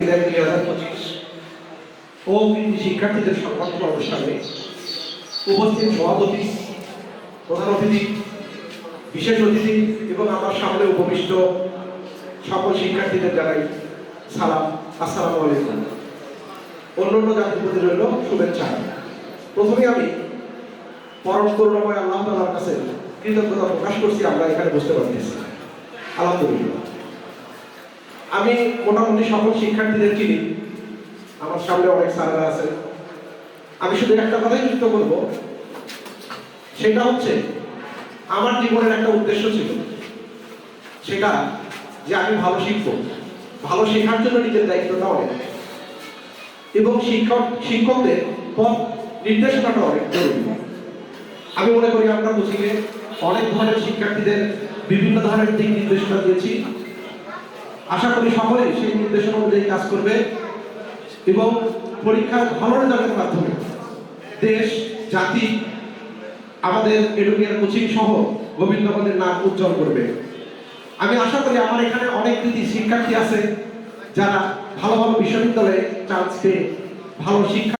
2025 ও শিক্ষার্থীদের সংবর্ধনা অনুষ্ঠানে উপস্থিত সভাপতি, প্রধান অতিথি, বিশেষ অতিথি এবং আমার সামনে উপবিষ্ট সকল শিক্ষার্থীদের জানাই সালাম, আসসালামু আলাইকুম। অন্যান্য জাতির প্রতি রইল শুভেচ্ছা। প্রথমে আমি পরম করুণাময় আল্লাহ তাআলার কাছে কৃতজ্ঞতা প্রকাশ করছি আমরা এখানে বসতে পারতেছি, আলহামদুলিল্লাহ। আমি মোটামুটি সকল শিক্ষার্থীদের চিনি, আমার সামনে অনেক স্যাররা আছে। আমি শুধু একটা কথাই যুক্ত করব, সেটা হচ্ছে আমার জীবনের একটা উদ্দেশ্য ছিল, সেটা যে আমি ভালো শিখবো, ভালো শেখার জন্য নিজের দায়িত্বটা অনেক, এবং শিক্ষকদের পথ নির্দেশনাটা অনেক জরুরি। আমি মনে করি আমরা কোচিংয়ে অনেক ধরনের শিক্ষার্থীদের বিভিন্ন ধরনের দিক নির্দেশনা দিয়েছি। আশা করি সকলে সেই নির্দেশনা অনুযায়ী কাজ করবে এবং পরীক্ষার ভালো রেজাল্টের মাধ্যমে দেশ, জাতি, আমাদের এডুকেয়ার কোচিং সহ গোবিন্দগঞ্জের নাম উজ্জ্বল করবে। আমি আশা করি আমার এখানে অনেক কৃতি শিক্ষার্থী আছে যারা ভালো ভালো বিশ্ববিদ্যালয়ে চান্স পেয়ে ভালো শিক্ষা